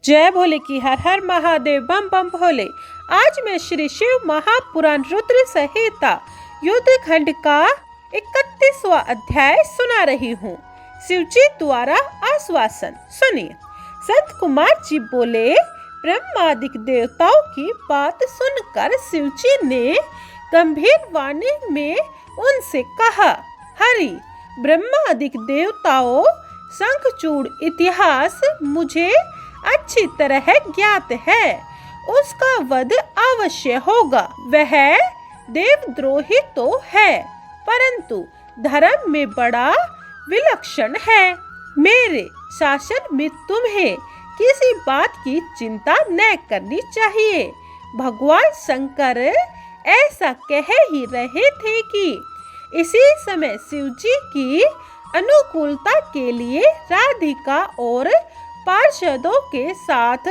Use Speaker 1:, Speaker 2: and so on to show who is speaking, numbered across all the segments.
Speaker 1: जय भोले की हर हर महादेव बम बम भोले। आज मैं श्री शिव महापुराण रुद्र संहिता युद्ध खंड का 31वां अध्याय सुना रही हूँ। शिव जी द्वारा आश्वासन सुनिए। संत कुमार जी बोले, ब्रह्मादिक देवताओं की बात सुनकर शिव जी ने गंभीर वाणी में उनसे कहा, हरि ब्रह्मादिक देवताओं, शंखचूड़ इतिहास मुझे अच्छी तरह ज्ञात है। उसका वध अवश्य होगा। वह देवद्रोही तो है, परंतु धर्म में बड़ा विलक्षण है। मेरे शासन में तुम्हें किसी बात की चिंता न करनी चाहिए। भगवान शंकर ऐसा कह ही रहे थे कि इसी समय शिव जी की अनुकूलता के लिए राधिका और पार्षदों के साथ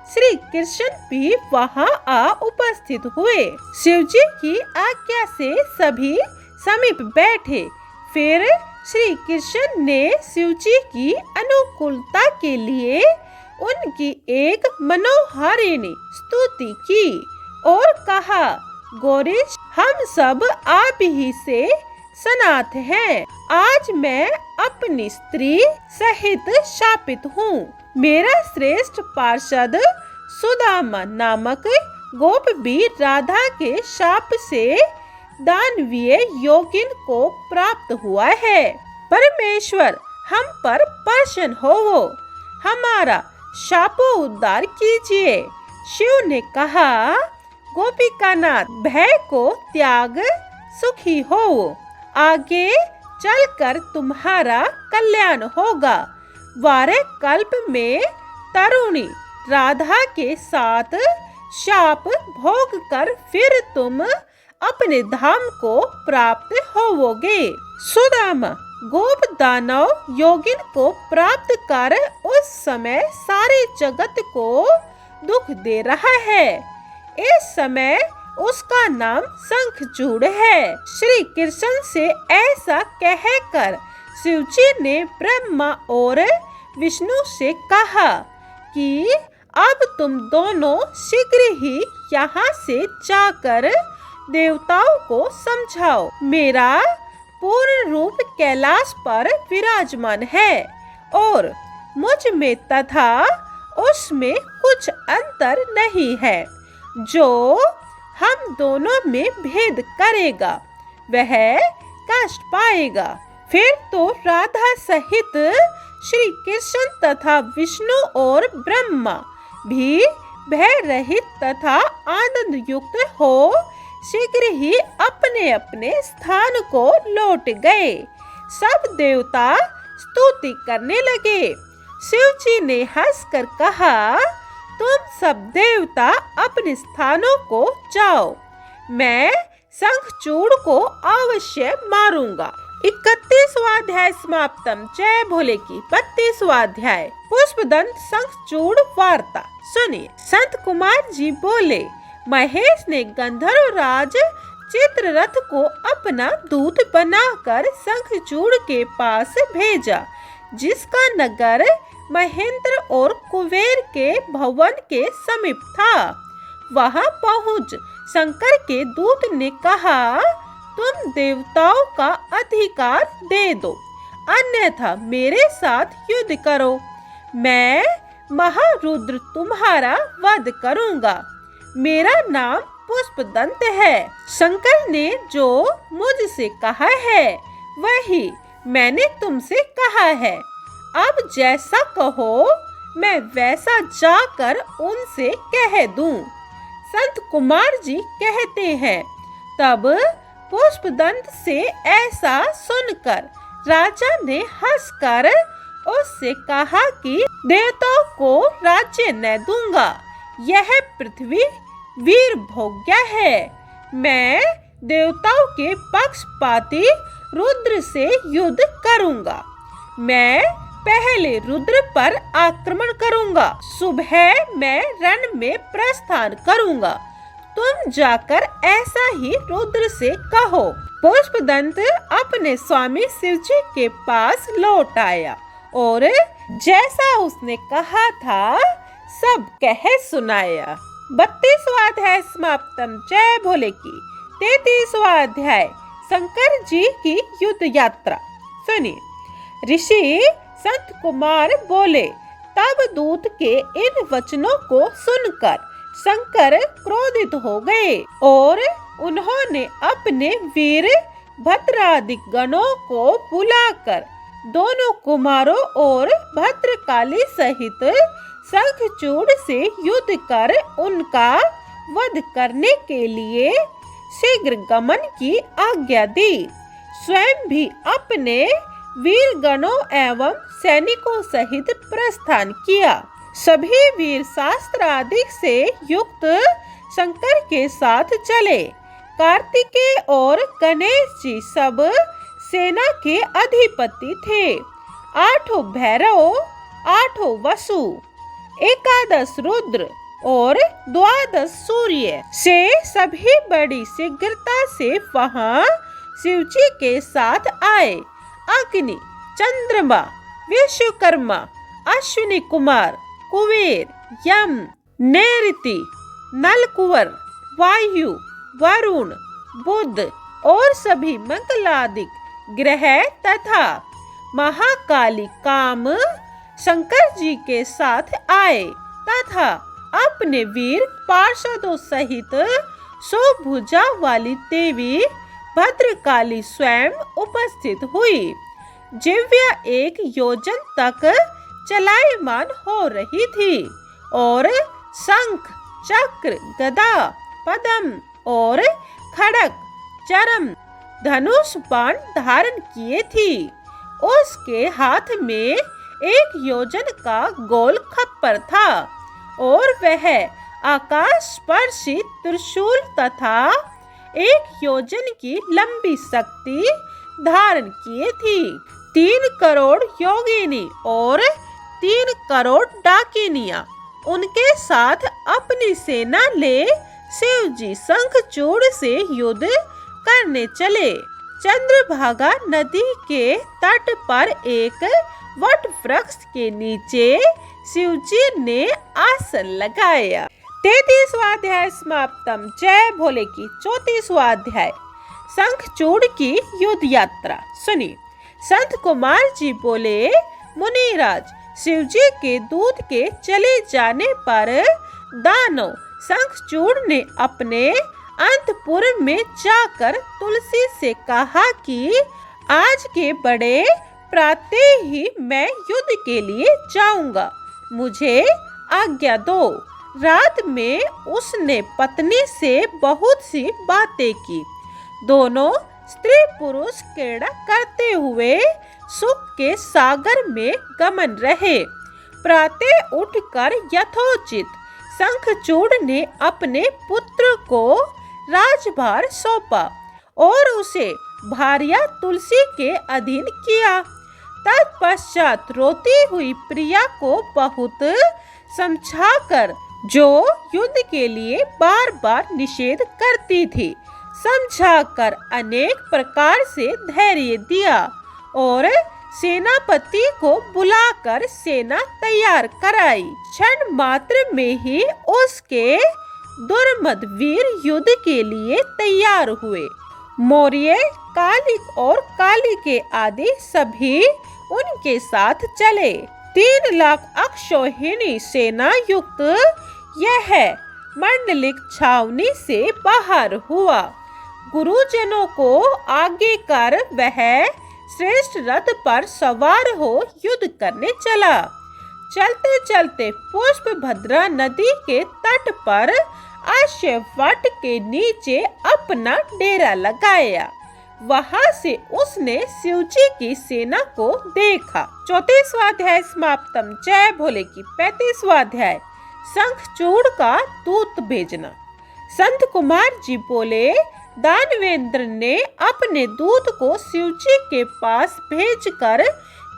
Speaker 1: श्री कृष्ण भी वहां आ उपस्थित हुए। शिव जी की आज्ञा से सभी समीप बैठे। फिर श्री कृष्ण ने शिव जी की अनुकूलता के लिए उनकी एक मनोहारिणी स्तुति की और कहा, गौरीश, हम सब आप ही से सनाथ हैं। आज मैं अपनी स्त्री सहित शापित हूँ। मेरा श्रेष्ठ पार्षद सुदामा नामक गोप भी राधा के शाप से दानवीय योगिन को प्राप्त हुआ है। परमेश्वर हम पर प्रसन्न होवो, हमारा शापो उद्धार कीजिए। शिव ने कहा, गोपिकानाथ, भय को त्याग, सुखी हो। आगे चलकर तुम्हारा कल्याण होगा। वारे कल्प में तरुणी राधा के साथ शाप भोग कर फिर तुम अपने धाम को प्राप्त होवोगे। सुदामा गोप दानव योगिन को प्राप्त कर उस समय सारे जगत को दुख दे रहा है। इस समय उसका नाम शंखचूड़ है। श्री कृष्ण से ऐसा कहकर शिव जी ने ब्रह्मा और विष्णु से कहा कि अब तुम दोनों शीघ्र ही यहाँ से जाकर देवताओं को समझाओ। मेरा पूर्ण रूप कैलाश पर विराजमान है और मुझ में तथा उसमें कुछ अंतर नहीं है। जो हम दोनों में भेद करेगा वह कष्ट पाएगा। फिर तो राधा सहित श्री कृष्ण तथा विष्णु और ब्रह्मा भी भय रहित तथा आनंद युक्त हो शीघ्र ही अपने अपने स्थान को लौट गए। सब देवता स्तुति करने लगे। शिव जी ने हंसकर कहा, तुम सब देवता अपने स्थानों को जाओ, मैं शंखचूड़ को अवश्य मारूंगा। 31वां अध्याय समाप्तम। जय भोले की 32वां अध्याय पुष्पदंत शंखचूड़ वार्ता सुनिए। संत कुमार जी बोले, महेश ने गंधर्व राज चित्ररथ को अपना दूत बनाकर शंखचूड़ के पास भेजा, जिसका नगर महेंद्र और कुबेर के भवन के समीप था। वहां पहुंच शंकर के दूत ने कहा, तुम देवताओं का अधिकार दे दो, अन्यथा मेरे साथ युद्ध करो। मैं महारुद्र तुम्हारा वध करूंगा। मेरा नाम पुष्पदंत है। शंकर ने जो मुझसे कहा है वही मैंने तुमसे कहा है। अब जैसा कहो मैं वैसा जाकर उनसे कह दूं। संत कुमार जी कहते हैं, तब पुष्पदंत से ऐसा सुनकर राजा ने हंसकर उससे कहा कि देवताओं को राज्य न दूंगा। यह पृथ्वी वीर भोग्य है। मैं देवताओं के पक्षपाती रुद्र से युद्ध करूंगा। मैं पहले रुद्र पर आक्रमण करूंगा। सुबह मैं रण में प्रस्थान करूंगा। तुम जाकर ऐसा ही रुद्र से कहो। पुष्पदंत अपने स्वामी शिव जी के पास लौट आया और जैसा उसने कहा था सब कह सुनाया। 32वां अध्याय समाप्तम। जय भोले की। 33वां अध्याय शंकर जी की युद्ध यात्रा। सुनिए। ऋषि संत कुमार बोले। तब दूत के इन वचनों को सुनकर शंकर क्रोधित हो गए और उन्होंने अपने वीर भद्रादि गणों को बुलाकर दोनों कुमारों और भद्रकाली सहित शंखचूड़ से युद्ध कर उनका वध करने के लिए शीघ्र गमन की आज्ञा दी। स्वयं भी अपने वीरगणों एवं सैनिकों सहित प्रस्थान किया। सभी वीर शास्त्र आदि से युक्त शंकर के साथ चले। कार्तिकेय और गणेश जी सब सेना के अधिपति थे। 8 भैरव, 8 वसु, 11 रुद्र और 12 सूर्य से सभी बड़ी शीघ्रता से वहां शिवजी के साथ आए। अग्नि, चंद्रमा, विश्वकर्मा, अश्विनी कुमार, कुबेर, यम, नैऋति, नलकुवर, वायु, वरुण, बुध और सभी मंगलादिक ग्रह तथा महाकाली काम शंकर जी के साथ आए तथा अपने वीर पार्षदों सहित 100 भुजा वाली देवी भद्रकाली स्वयं उपस्थित हुई। जिव्या 1 योजन तक चलायमान हो रही थी और शंख, चक्र, गदा, पद्म और खड़ग, चरम, धनुष बाण धारण किए थी। उसके हाथ में 1 योजन का गोल खप्पर था और वह आकाश स्पर्शी त्रिशूल तथा 1 योजन की लंबी शक्ति धारण किए थी। 3 करोड़ योगिनी और 3 करोड़ डाकिनियां उनके साथ अपनी सेना ले शिवजी शंखचूड़ से युद्ध करने चले। चंद्रभागा नदी के तट पर एक वट वृक्ष के नीचे शिवजी ने आसन लगाया। 33वां अध्याय समाप्तम। जय भोले की। 34वां अध्याय शंखचूड़ की युद्ध यात्रा। सुनिए। संत कुमार जी बोले, मुनिराज, शिवजी के दूत के चले जाने पर दानव शंखचूड़ ने अपने अंतपुर में जाकर तुलसी से कहा कि आज के बड़े प्रातः ही मैं युद्ध के लिए जाऊंगा, मुझे आज्ञा दो। रात में उसने पत्नी से बहुत सी बातें की। दोनों स्त्री पुरुष क्रीड़ा करते हुए सुख के सागर में गमन रहे। प्रातः उठकर यथोचित शंखचूड़ ने अपने पुत्र को राजभार सौंपा और उसे भार्या तुलसी के अधीन किया। तत्पश्चात रोती हुई प्रिया को बहुत समझाकर, जो युद्ध के लिए बार बार निषेध करती थी, समझाकर अनेक प्रकार से धैर्य दिया और सेनापति को बुलाकर सेना तैयार कराई। क्षण मात्र में ही उसके दुर्मद वीर युद्ध के लिए तैयार हुए। मौर्य, कालिक और कालिके आदि सभी उनके साथ चले। 3 लाख अक्षौहिणी सेना युक्त यह मंडलिक छावनी से बाहर हुआ। गुरुजनों को आगे कर वह श्रेष्ठ रथ पर सवार हो युद्ध करने चला। चलते चलते पुष्पभद्रा नदी के तट पर अश्ववट के नीचे अपना डेरा लगाया। वहां से उसने शिवजी की सेना को देखा। 34वां अध्याय समाप्तम। जय भोले की। 35वां अध्याय शंखचूड़ का दूत भेजना। संत कुमार जी बोले, दानवेंद्र ने अपने दूत को शिवजी के पास भेजकर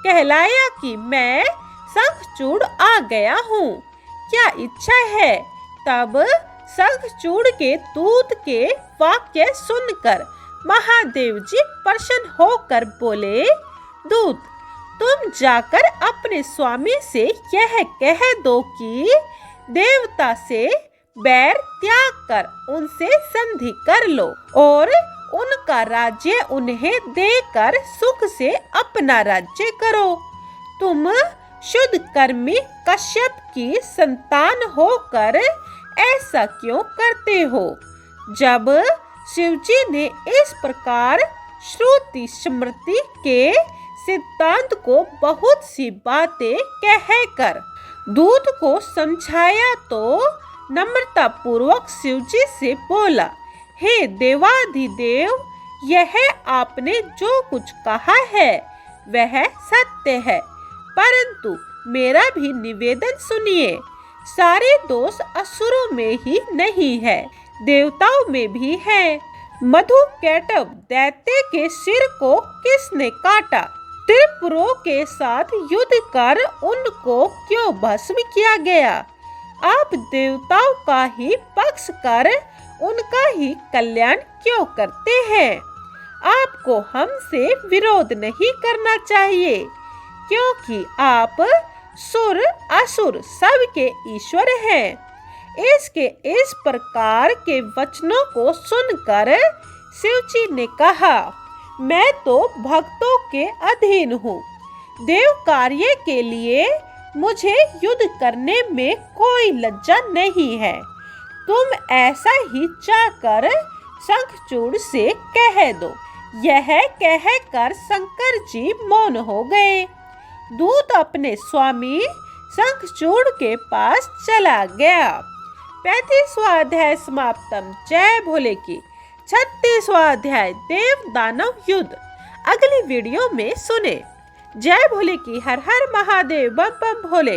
Speaker 1: कहलाया कि मैं शंखचूड़ आ गया हूँ, क्या इच्छा है? तब शंखचूड़ के दूत के वाक्य सुनकर महादेव जी प्रसन्न होकर बोले, दूत, तुम जाकर अपने स्वामी से यह कह दो कि देवता से बैर त्याग कर उनसे संधि कर लो और उनका राज्य उन्हें देकर सुख से अपना राज्य करो। तुम शुद्ध कर्मी कश्यप की संतान होकर ऐसा क्यों करते हो? जब शिवजी ने इस प्रकार श्रुति स्मृति के सिद्धांत को बहुत सी बातें कहकर दूत को समझाया तो नम्रता पूर्वक शिवजी से बोला, हे देवाधिदेव, यह आपने जो कुछ कहा है वह सत्य है, परंतु मेरा भी निवेदन सुनिए। सारे दोष असुरों में ही नहीं है, देवताओं में भी है। मधुकैटभ दैत्य के सिर को किसने काटा? त्रिपुरों के साथ युद्ध कर उनको क्यों भस्म किया गया? आप देवताओं का ही पक्ष कर उनका ही कल्याण क्यों करते हैं? आपको हमसे विरोध नहीं करना चाहिए, क्योंकि आप सुर असुर सबके ईश्वर हैं। इसके इस प्रकार के वचनों को सुनकर शिवजी ने कहा, मैं तो भक्तों के अधीन हूँ। देव कार्य के लिए मुझे युद्ध करने में कोई लज्जा नहीं है। तुम ऐसा ही चाहकर शंखचूड़ से कह दो। यह कहकर शंकर जी मौन हो गए। दूत अपने स्वामी शंखचूड़ के पास चला गया। 35वां अध्याय समाप्तम। जय भोले की। 36वां अध्याय देव दानव युद्ध अगली वीडियो में सुने। जय भोले की। हर हर महादेव। बम बम भोले।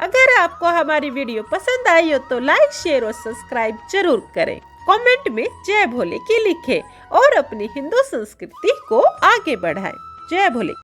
Speaker 1: अगर आपको हमारी वीडियो पसंद आई हो तो लाइक शेयर और सब्सक्राइब जरूर करें। कमेंट में जय भोले की लिखें और अपनी हिंदू संस्कृति को आगे बढ़ाएं। जय भोले।